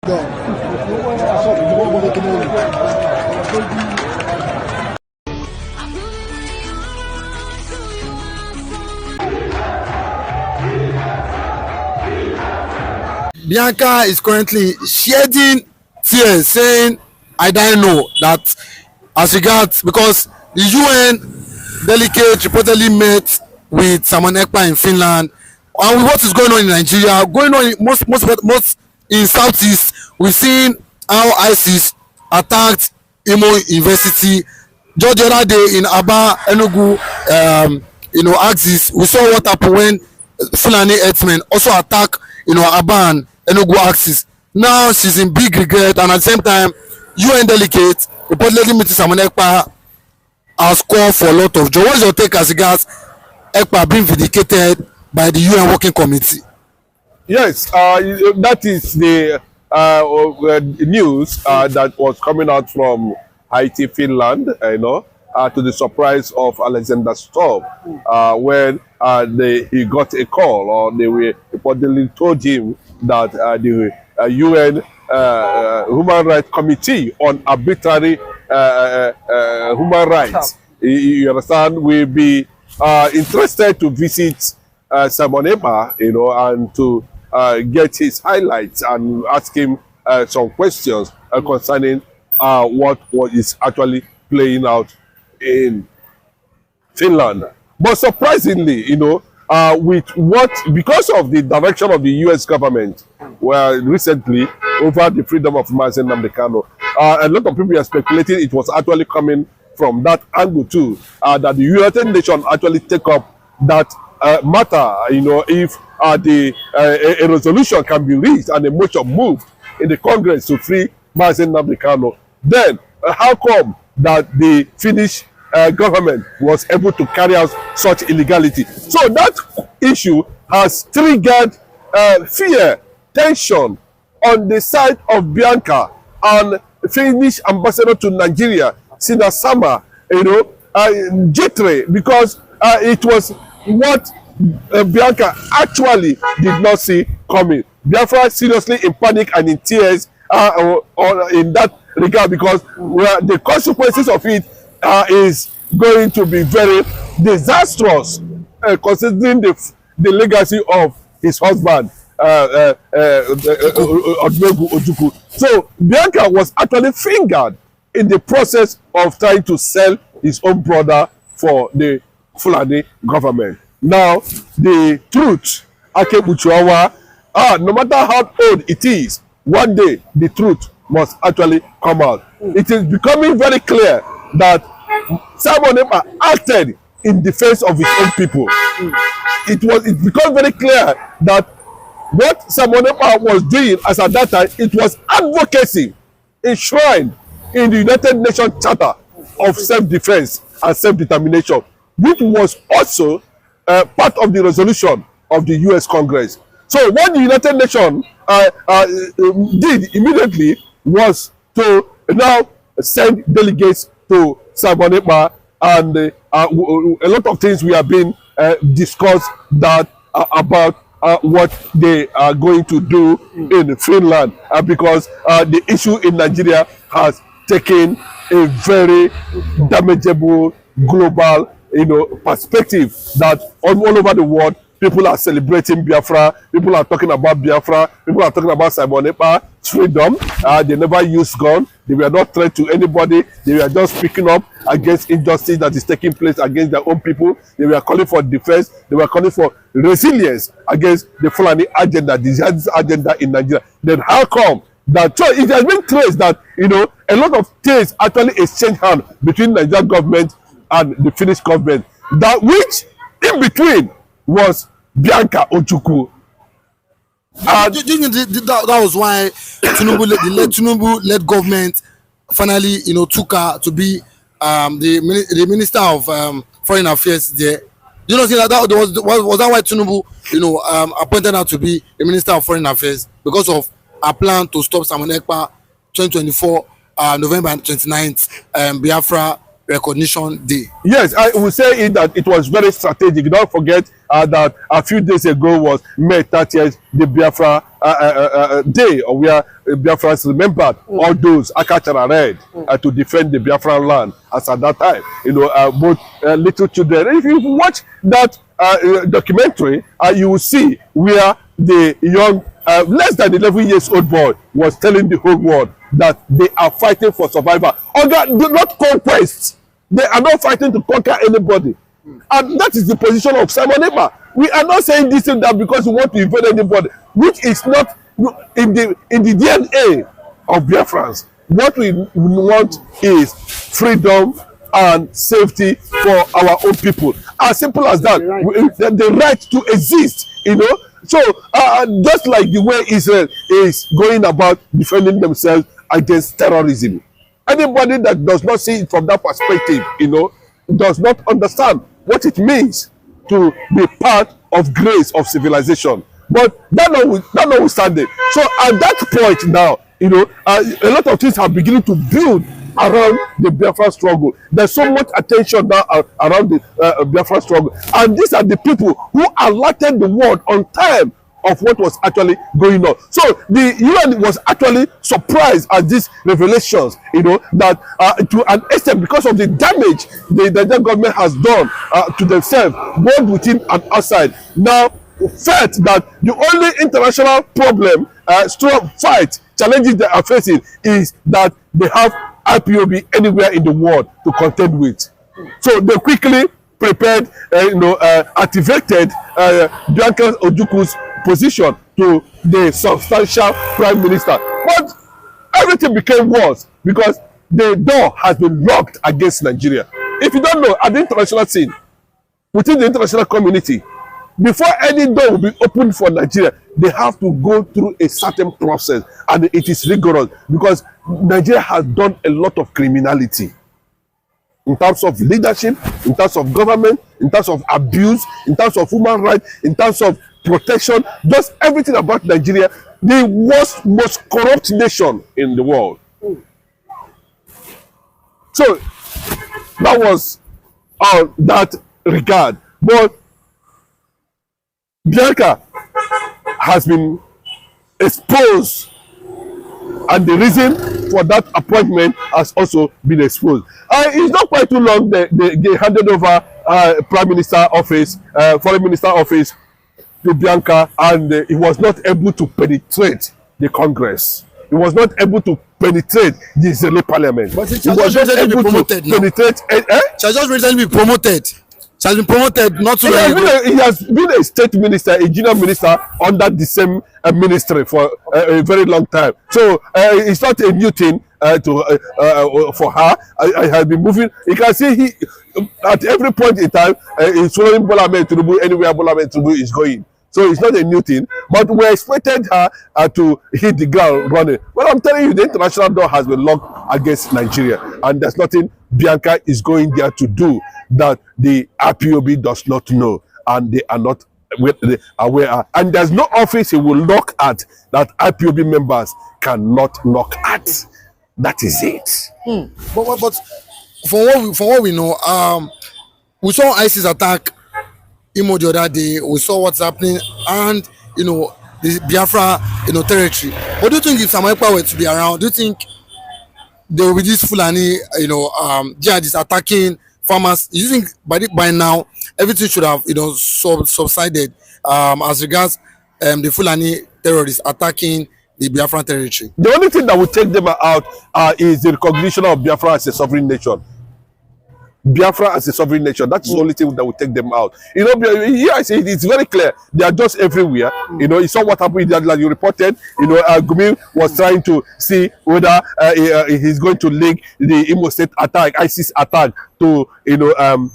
Bianca is currently shedding tears, saying, I don't know that as regards, because the UN delegate reportedly met with Simon Ekpa in Finland, and with what is going on in Nigeria, going on in most in Southeast, we've seen how ISIS attacked Imo University. Just the other day in Aba, Enugu, axis, we saw what happened when Fulani herdsmen also attack, Aba and Enugu axis. Now she's in big regret, and at the same time, UN delegate reportedly meeting Simon Ekpa has called for a lot of joy. What is your take as regards Ekpa being vindicated by the UN Working Committee? Yes, that is the news that was coming out from Haiti, Finland, to the surprise of Alexander Stubb, when he got a call, or they were reportedly told him that the UN Human Rights Committee on Arbitrary Human Rights, you understand, will be interested to visit Simon Ekpa, and to get his highlights and ask him some questions concerning what is actually playing out in Finland. But surprisingly, because of the direction of the US government, where recently over the freedom of nnamdikanu, a lot of people are speculating it was actually coming from that angle too, that the United Nations actually take up that matter, if a resolution can be reached and a motion moved in the Congress to free nnamdikanu, then how come that the Finnish government was able to carry out such illegality? So that issue has triggered fear, tension on the side of Bianca and Finnish ambassador to Nigeria, Sinasama, jittery, because it was what Bianca actually did not see coming. Biafra seriously in panic and in tears in that regard, because the consequences of it is going to be very disastrous, considering the legacy of his husband, Ojukwu. So Bianca was actually fingered in the process of trying to sell his own brother for the Fulani government. Now, the truth, no matter how old it is, one day the truth must actually come out. It is becoming very clear that Simon Ekpa acted in defense of his own people. It became very clear that what Simon Ekpa was doing as at that time, it was advocacy enshrined in the United Nations Charter of Self-Defense and Self-Determination, which was also part of the resolution of the US Congress. So what the United Nations did immediately was to now send delegates to Simon Ekpa, and a lot of things we have been discussed that about what they are going to do in Finland, because the issue in Nigeria has taken a very damageable global perspective, that all over the world people are celebrating Biafra, people are talking about Biafra, people are talking about Simon Ekpa's freedom. They never used gun, they were not threat to anybody, they were just speaking up against injustice that is taking place against their own people. They were calling for defense, they were calling for resilience against the Fulani agenda, the jihadist agenda in Nigeria. Then how come that, so it has been traced that a lot of things actually exchange hands between the Nigerian government and the Finnish government, that which in between was Bianca Ojukwu. That was why Tinubu-led government finally took her to be the Minister of Foreign Affairs there. You know, that was that why Tinubu appointed her to be the Minister of Foreign Affairs, because of her plan to stop Simon Ekpa 2024 November 29th Biafra recognition day? Yes, I will say that it was very strategic. Don't forget that a few days ago was May 30th, the Biafra day, where Biafrans remembered all those Akachara red to defend the Biafran land. As at that time, both little children. If you watch that documentary, you will see where the young, less than 11 years old boy was telling the whole world that they are fighting for survival. Not conquest. They are not fighting to conquer anybody. And that is the position of Simon Ekpa. We are not saying this and that because we want to invade anybody, which is not in the DNA of Biafrans. What we want is freedom and safety for our own people. As simple as that. The right to exist, So just like the way Israel is going about defending themselves against terrorism, anybody that does not see it from that perspective, does not understand what it means to be part of grace of civilization. But that notwithstanding, so at that point now, a lot of things are beginning to build around the Biafra struggle. There's so much attention now around the Biafra struggle, and these are the people who alerted the world on time of what was actually going on. So the UN was actually surprised at these revelations, that to an extent, because of the damage the Nigerian government has done to themselves, both within and outside, now felt that the only international problem, challenges they are facing is that they have IPOB anywhere in the world to contend with. So they quickly prepared, activated Bianca Ojukwu's position to the substantial prime minister. But everything became worse because the door has been locked against Nigeria. If you don't know, at the international scene, within the international community, before any door will be opened for Nigeria, they have to go through a certain process, and it is rigorous because Nigeria has done a lot of criminality in terms of leadership, in terms of government, in terms of abuse, in terms of human rights, in terms of protection, just everything about Nigeria, the worst, most corrupt nation in the world. So that was on that regard. But Bianca has been exposed, and the reason for that appointment has also been exposed. It's not quite too long they handed over Prime Minister office, Foreign Minister office to Bianca, and he was not able to penetrate the Congress. He was not able to penetrate the Israeli parliament. But he was not able to penetrate. She has just recently been promoted. She has been promoted not too long ago. He has been a state minister, a junior minister under the same ministry for a very long time. So it's not a new thing for her. I have been moving. You can see at every point in time, he's following Bola Ahmed Tinubu anywhere Bola Ahmed Tinubu is going. So it's not a new thing, but we expected her to hit the ground running. Well, I'm telling you, the international door has been locked against Nigeria, and there's nothing Bianca is going there to do that the IPOB does not know, and they are not aware of. And there's no office he will knock at that IPOB members cannot knock at. That is it. But from what we know, we saw ISIS attack Imo the other day. We saw what's happening, and the Biafra territory. What do you think if Simon Ekpa were to be around? Do you think there will be this Fulani jihadists attacking farmers? You think by now everything should have subsided as regards the Fulani terrorists attacking the Biafran territory? The only thing that will take them out is the recognition of Biafra as a sovereign nation. Biafra as a sovereign nation, that's the only thing that will take them out. Here I say it's very clear. They are just everywhere. You saw what happened that, like you reported. Gumi was trying to see whether he's going to link the Imo State attack, ISIS attack, to the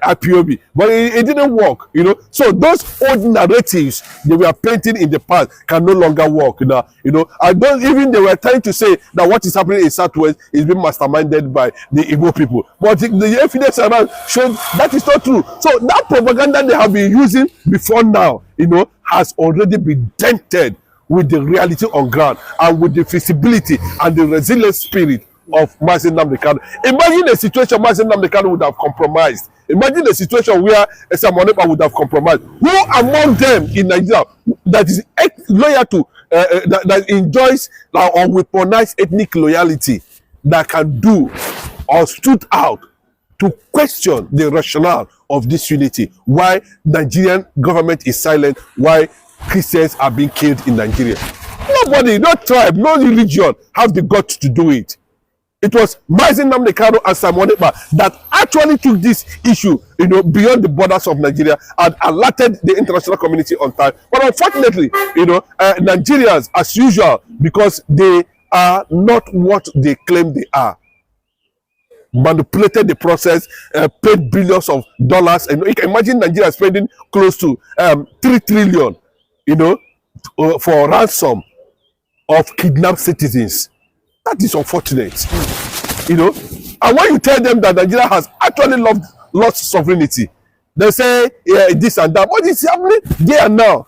IPOB, but it didn't work. So those old narratives they were painting in the past can no longer work. I don't even they were trying to say that what is happening in Southwest is being masterminded by the Igbo people, but the evidence around shows that is not true. So that propaganda they have been using before now, has already been dented with the reality on ground and with the feasibility and the resilient spirit of Mazi Nnamdi Kanu. Imagine a situation Mazi Nnamdi Kanu would have compromised. Imagine a situation where Simon Ekpa would have compromised. Who among them in Nigeria that is loyal to, that enjoys or weaponized ethnic loyalty that can do or stood out to question the rationale of this unity? Why Nigerian government is silent? Why Christians are being killed in Nigeria? Nobody, no tribe, no religion have the guts to do it. It was Mazi Nnamdi Kanu and Simon Ekpa that actually took this issue, beyond the borders of Nigeria and alerted the international community on time. But unfortunately, Nigerians, as usual, because they are not what they claim they are, manipulated the process, paid billions of dollars. And you can imagine Nigeria spending close to 3 trillion, for ransom of kidnapped citizens. That is unfortunate. And when you tell them that Nigeria has actually lost sovereignty, they say, yeah, this and that. What is happening there now?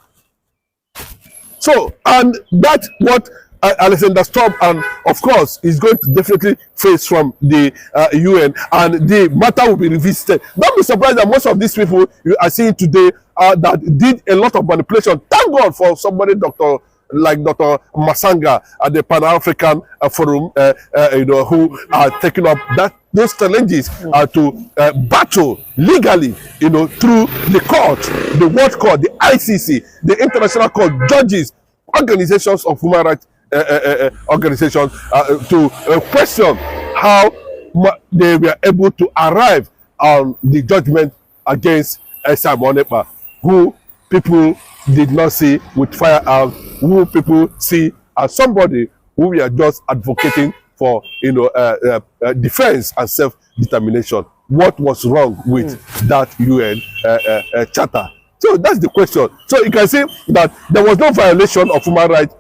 So, and that's what Alexander Stubb, and of course, is going to definitely face from the UN, and the matter will be revisited. Don't be surprised that most of these people you are seeing today that did a lot of manipulation. Thank God for somebody, like Dr. Masanga at the Pan-African Forum, who are taking up those challenges to battle legally, through the court, the World Court, the ICC, the International Court, judges, organizations of human rights organizations, to question how they were able to arrive on the judgment against Simon Ekpa, who people did not see with firearms, who people see as somebody who we are just advocating for, defense and self-determination. What was wrong with that UN charter? So that's the question. So you can see that there was no violation of human rights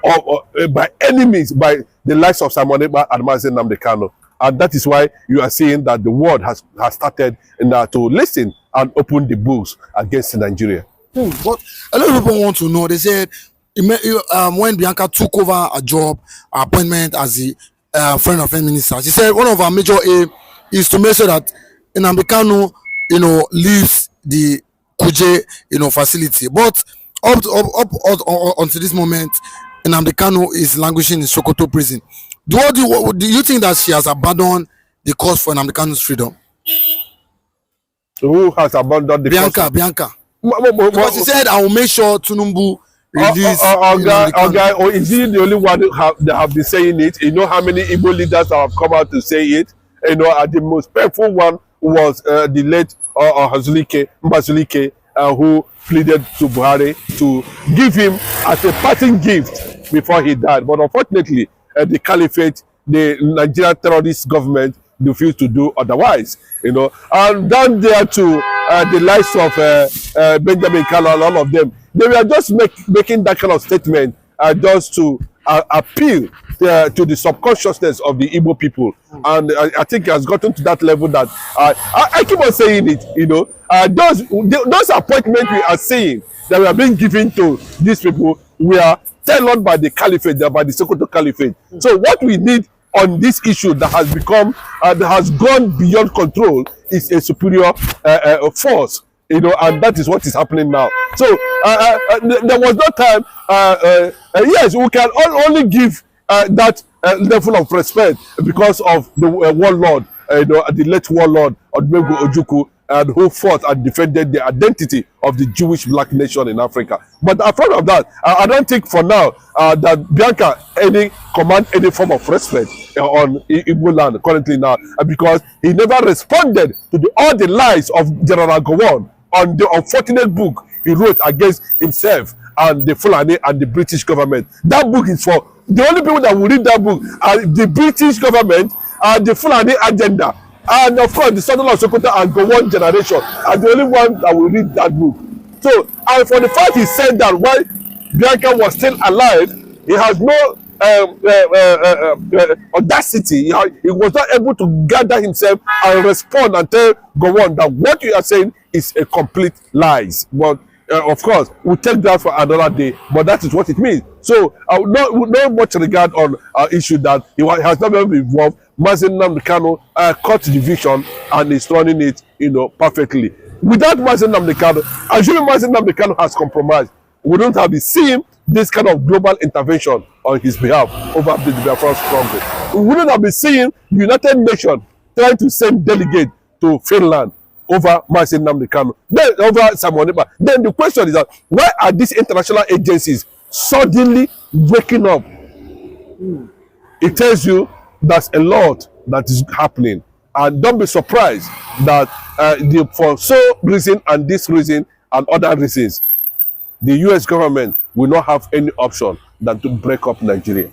or by any means by the likes of Simon Ekpa and Mazi Nnamdi Kanu. And that is why you are seeing that the world has started to listen and open the books against Nigeria. But a lot of people want to know. They said when Bianca took over a job, appointment as the foreign affairs minister, she said one of our major aim is to make sure that Nnamdi Kanu, leaves the Kuje, facility. But up until this moment, Nnamdi Kanu is languishing in Sokoto prison. Do you think that she has abandoned the cause for Nnamdi Kanu's freedom? Who has abandoned the Bianca. Because she said, I will make sure Tunumbu release. Or is he the only one that have been saying it? You know how many Igbo leaders have come out to say it? The most painful one was the late Mbazulike, who pleaded to Buhari to give him as a parting gift before he died. But unfortunately, the caliphate, the Nigerian terrorist government, refused to do otherwise. And down there to the likes of Benjamin Kala and all of them, they were just making that kind of statement just to appeal to the subconsciousness of the Igbo people. And I think it has gotten to that level that I keep on saying it, those appointments we are seeing that we are being given to these people were tailored by the caliphate, by the Sokoto caliphate. So what we need on this issue that has become, that has gone beyond control, is a superior force, and that is what is happening now. So there was no time. Yes, we can only give that level of respect because of the warlord, the late warlord Ojukwu, and who fought and defended the identity of the Jewish black nation in Africa. But apart of that, I don't think for now that Bianca command any form of respect on Igbo land currently now, because he never responded to all the lies of General Gowon on the unfortunate book he wrote against himself and the Fulani and the British government. That book is for the only people that will read that book are the British government and the Fulani agenda. And of course, the Southern of Sokoto and Gowon generation are the only one that will read that book. So, and for the fact he said that while Bianca was still alive, he has no audacity. He was not able to gather himself and respond and tell Gowon that what you are saying is a complete lies. But of course, we'll take that for another day, but that is what it means. So, no much regard on issue that he has not been involved. nnamdikanu cut the vision and is running it, perfectly. Without nnamdikanu, assuming nnamdikanu has compromised, we don't have seen this kind of global intervention on his behalf over the Biafra struggle. We wouldn't have been seeing the United Nations trying to send delegates to Finland over nnamdikanu, then over Simon Ekpa. Then the question is that why are these international agencies suddenly waking up? It tells you there's a lot that is happening, and don't be surprised that for so reason and this reason and other reasons, the US government will not have any option than to break up Nigeria.